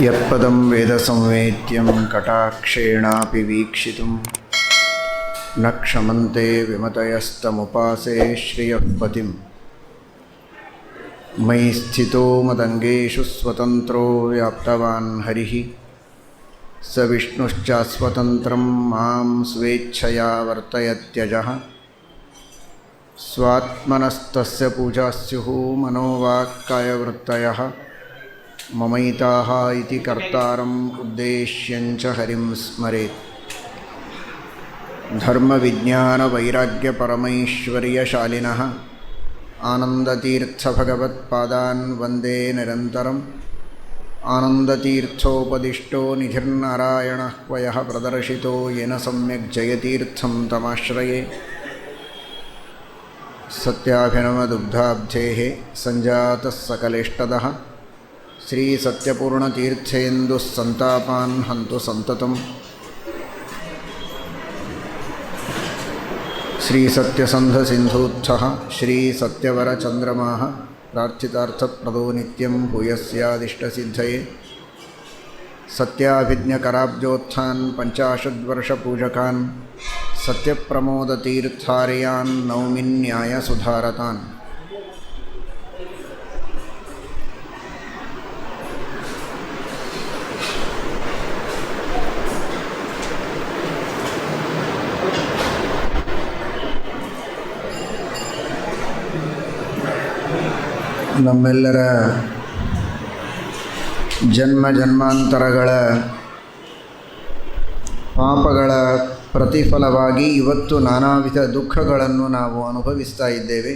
ಯತ್ಪದಂ ವೇದ ಸಂವೇದ್ಯಂ ಕಟಾಕ್ಷೇಣಾಪಿ ವೀಕ್ಷಿತುಂ ನ ಕ್ಷಮಂತೆ ವಿಮತಯಸ್ತಮುಪಾಸೇ ಶ್ರಿಯಃಪತಿಂ ಮಯಿ ಸ್ಥಿತೋ ಮದಂಗೇಷು ಸ್ವತಂತ್ರೋ ವ್ಯಾಪ್ತವಾನ್ ಹರಿಃ ಸ ವಿಷ್ಣುಶ್ಚಾಸ್ವತಂತ್ರಂ ಮಾಂ ಸ್ವೇಚ್ಛಯಾ ವರ್ತಯತ್ಯಜಃ ಸ್ವಾತ್ಮನಸ್ತಸ್ಯ ಪೂಜಾಸ್ಯುಃ ಮನೋವಾಕ್ಕಾಯವೃತ್ತಯಃ ಮಮೈತಾಃ ಇತಿ ಕರ್ತಾರಂ ಉದ್ದೇಶ್ಯಂಚ ಹರಿಂ ಸ್ಮರೇತ್. ಧರ್ಮವಿಜ್ಞಾನವೈರಾಗ್ಯಪರಮೈಶ್ವರ್ಯಶಾಲಿನಃ ಆನಂದತೀರ್ಥಭಗವತ್ಪಾದಾನ್ ವಂದೇ ನಿರಂತರಂ. ಆನಂದತೀರ್ಥೋಪದಿಷ್ಟೋ ನಿಧಿರ್ನಾರಾಯಣಃ ಕ್ವಯಃ ಪ್ರದರ್ಶಿತೋ ಯೇನ ಸಮ್ಯಕ್ ಜಯತೀರ್ಥಂ ತಮಾಶ್ರಯೇ. ಸತ್ಯಾಭಿನವದುಗ್ಧಾಬ್ಧೇಃ ಸಂಜಾತಃ ಸಕಲೇಷ್ಟದಃ ಶ್ರೀಸತ್ಯಪೂರ್ಣತೀರ್ಥೇಂದುಃ ಸಂತಾಪಾನ್ ಹಂತು ಸಂತತಂ. ಶ್ರೀಸತ್ಯಸಂಧಸಿಂಧೂತ್ಥಃ ಶ್ರೀಸತ್ಯವರಚಂದ್ರಮಾಃ ಪ್ರಾರ್ಥಿತಾರ್ಥಪ್ರದೋ ನಿತ್ಯಂ ಭೂಯಸ್ಯಾದಿಷ್ಟಸಿದ್ಧಯೇ. ಸತ್ಯಾಭಿಜ್ಞಕರಾಬ್ಜೋತ್ಥಾನ್ ಪಂಚಾಶದ್ವರ್ಷಪೂಜಕಾನ್ ಸತ್ಯಪ್ರಮೋದತೀರ್ಥಾರ್ಯಾನ್ ನೌಮಿನ್ಯಾಯಸುಧಾರತಾನ್. ನಮ್ಮೆಲ್ಲರ ಜನ್ಮ ಜನ್ಮಾಂತರಗಳ ಪಾಪಗಳ ಪ್ರತಿಫಲವಾಗಿ ಇವತ್ತು ನಾನಾ ವಿಧ ದುಃಖಗಳನ್ನು ನಾವು ಅನುಭವಿಸ್ತಾ ಇದ್ದೇವೆ.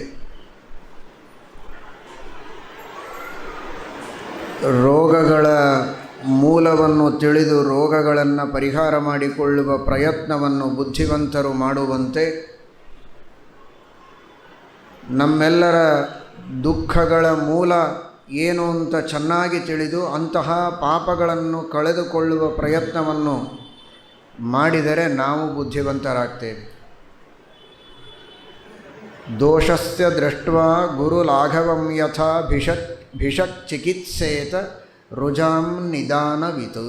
ರೋಗಗಳ ಮೂಲವನ್ನು ತಿಳಿದು ರೋಗಗಳನ್ನು ಪರಿಹಾರ ಮಾಡಿಕೊಳ್ಳುವ ಪ್ರಯತ್ನವನ್ನು ಬುದ್ಧಿವಂತರು ಮಾಡುವಂತೆ ನಮ್ಮೆಲ್ಲರ ದುಃಖಗಳ ಮೂಲ ಏನು ಅಂತ ಚೆನ್ನಾಗಿ ತಿಳಿದು ಅಂತಹ ಪಾಪಗಳನ್ನು ಕಳೆದುಕೊಳ್ಳುವ ಪ್ರಯತ್ನವನ್ನು ಮಾಡಿದರೆ ನಾವು ಬುದ್ಧಿವಂತರಾಗ್ತೇವೆ. ದೋಷಸ್ಯ ದೃಷ್ಟ್ವಾ ಗುರುಲಾಘವಂ ಯಥಾ ಭಿಷಕ್ ಚಿಕಿತ್ಸೇತ ರುಜಾಂ ನಿದಾನವಿತ್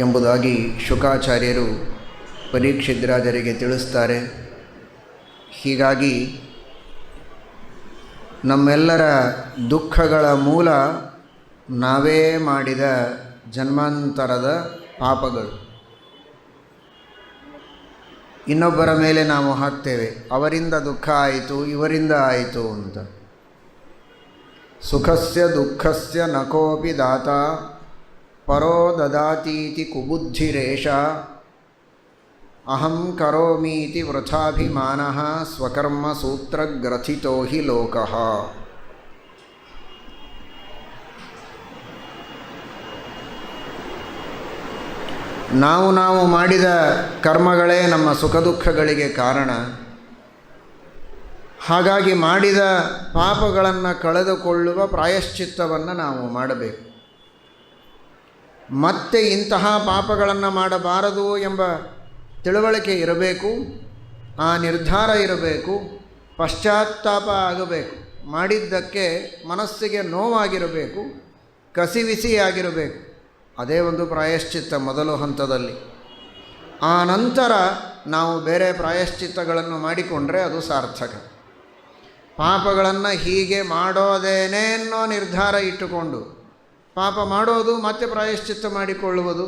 ಎಂಬುದಾಗಿ ಶುಕಾಚಾರ್ಯರು ಪರೀಕ್ಷಿದ್ರಾಜರಿಗೆ ತಿಳಿಸ್ತಾರೆ. ಹೀಗಾಗಿ ನಮ್ಮೆಲ್ಲರ ದುಃಖಗಳ ಮೂಲ ನಾವೇ ಮಾಡಿದ ಜನ್ಮಾಂತರದ ಪಾಪಗಳು. ಇನ್ನೊಬ್ಬರ ಮೇಲೆ ನಾವು ಹಾಕ್ತೇವೆ, ಅವರಿಂದ ದುಃಖ ಆಯಿತು, ಇವರಿಂದ ಆಯಿತು ಅಂತ. ಸುಖಸ್ಯ ದುಃಖಸ್ಯ ನ ಕೋಪಿ ದಾತ ಪರೋ ದದಾತೀತಿ ಕುಬುದ್ಧಿರೇಷ ಅಹಂ ಕರೋಮೀತಿ ವೃಥಾಭಿಮಾನಃ ಸ್ವಕರ್ಮ ಸೂತ್ರಗ್ರಥಿತೋ ಹಿ ಲೋಕಃ. ನಾವು ಮಾಡಿದ ಕರ್ಮಗಳೇ ನಮ್ಮ ಸುಖ ದುಃಖಗಳಿಗೆ ಕಾರಣ. ಹಾಗಾಗಿ ಮಾಡಿದ ಪಾಪಗಳನ್ನು ಕಳೆದುಕೊಳ್ಳುವ ಪ್ರಾಯಶ್ಚಿತ್ತವನ್ನು ನಾವು ಮಾಡಬೇಕು. ಮತ್ತೆ ಇಂತಹ ಪಾಪಗಳನ್ನು ಮಾಡಬಾರದು ಎಂಬ ತಿಳುವಳಿಕೆ ಇರಬೇಕು, ಆ ನಿರ್ಧಾರ ಇರಬೇಕು, ಪಶ್ಚಾತ್ತಾಪ ಆಗಬೇಕು. ಮಾಡಿದ್ದಕ್ಕೆ ಮನಸ್ಸಿಗೆ ನೋವಾಗಿರಬೇಕು, ಕಸಿವಿಸಿಯಾಗಿರಬೇಕು. ಅದೇ ಒಂದು ಪ್ರಾಯಶ್ಚಿತ್ತ ಮೊದಲು ಹಂತದಲ್ಲಿ. ಆ ನಂತರ ನಾವು ಬೇರೆ ಪ್ರಾಯಶ್ಚಿತ್ತಗಳನ್ನು ಮಾಡಿಕೊಂಡ್ರೆ ಅದು ಸಾರ್ಥಕ. ಪಾಪಗಳನ್ನು ಹೀಗೆ ಮಾಡೋದೇನೇ ಅನ್ನೋ ನಿರ್ಧಾರ ಇಟ್ಟುಕೊಂಡು ಪಾಪ ಮಾಡೋದು ಮತ್ತೆ ಪ್ರಾಯಶ್ಚಿತ್ತ ಮಾಡಿಕೊಳ್ಳುವುದು.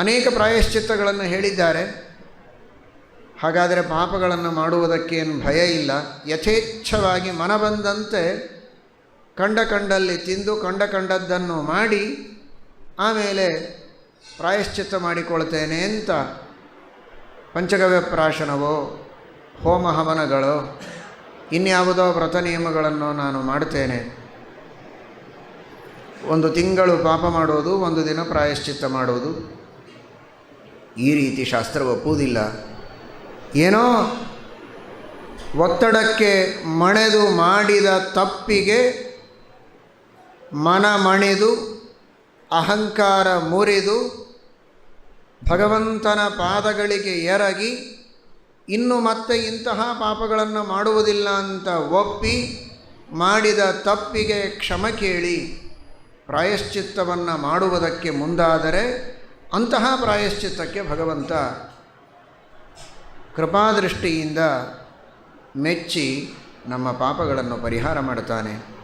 ಅನೇಕ ಪ್ರಾಯಶ್ಚಿತ್ತಗಳನ್ನು ಹೇಳಿದ್ದಾರೆ. ಹಾಗಾದರೆ ಪಾಪಗಳನ್ನು ಮಾಡುವುದಕ್ಕೇನು ಭಯ ಇಲ್ಲ. ಯಥೇಚ್ಛವಾಗಿ ಮನ ಬಂದಂತೆ ಕಂಡಲ್ಲಿ ತಿಂದು ಕಂಡದ್ದನ್ನು ಮಾಡಿ ಆಮೇಲೆ ಪ್ರಾಯಶ್ಚಿತ್ತ ಮಾಡಿಕೊಳ್ತೇನೆ ಅಂತ ಪಂಚಗವ್ಯ ಪ್ರಾಶನವೋ ಹೋಮ ಹವನಗಳೋ ಇನ್ಯಾವುದೋ ವ್ರತ ನಿಯಮಗಳನ್ನು ನಾನು ಮಾಡ್ತೇನೆ. ಒಂದು ತಿಂಗಳು ಪಾಪ ಮಾಡೋದು, ಒಂದು ದಿನ ಪ್ರಾಯಶ್ಚಿತ್ತ ಮಾಡೋದು, ಈ ರೀತಿ ಶಾಸ್ತ್ರ ಒಪ್ಪುವುದಿಲ್ಲ. ಏನೋ ಒತ್ತಡಕ್ಕೆ ಮಣೆದು ಮಾಡಿದ ತಪ್ಪಿಗೆ ಮನ ಮಣಿದು ಅಹಂಕಾರ ಮುರಿದು ಭಗವಂತನ ಪಾದಗಳಿಗೆ ಎರಗಿ ಇನ್ನು ಮತ್ತೆ ಇಂತಹ ಪಾಪಗಳನ್ನು ಮಾಡುವುದಿಲ್ಲ ಅಂತ ಒಪ್ಪಿ ಮಾಡಿದ ತಪ್ಪಿಗೆ ಕ್ಷಮೆ ಕೇಳಿ ಪ್ರಾಯಶ್ಚಿತ್ತವನ್ನು ಮಾಡುವುದಕ್ಕೆ ಮುಂದಾದರೆ ಅಂತಹ ಪ್ರಾಯಶ್ಚಿತ್ತಕ್ಕೆ ಭಗವಂತ ಕೃಪಾದೃಷ್ಟಿಯಿಂದ ಮೆಚ್ಚಿ ನಮ್ಮ ಪಾಪಗಳನ್ನು ಪರಿಹಾರ ಮಾಡ್ತಾನೆ.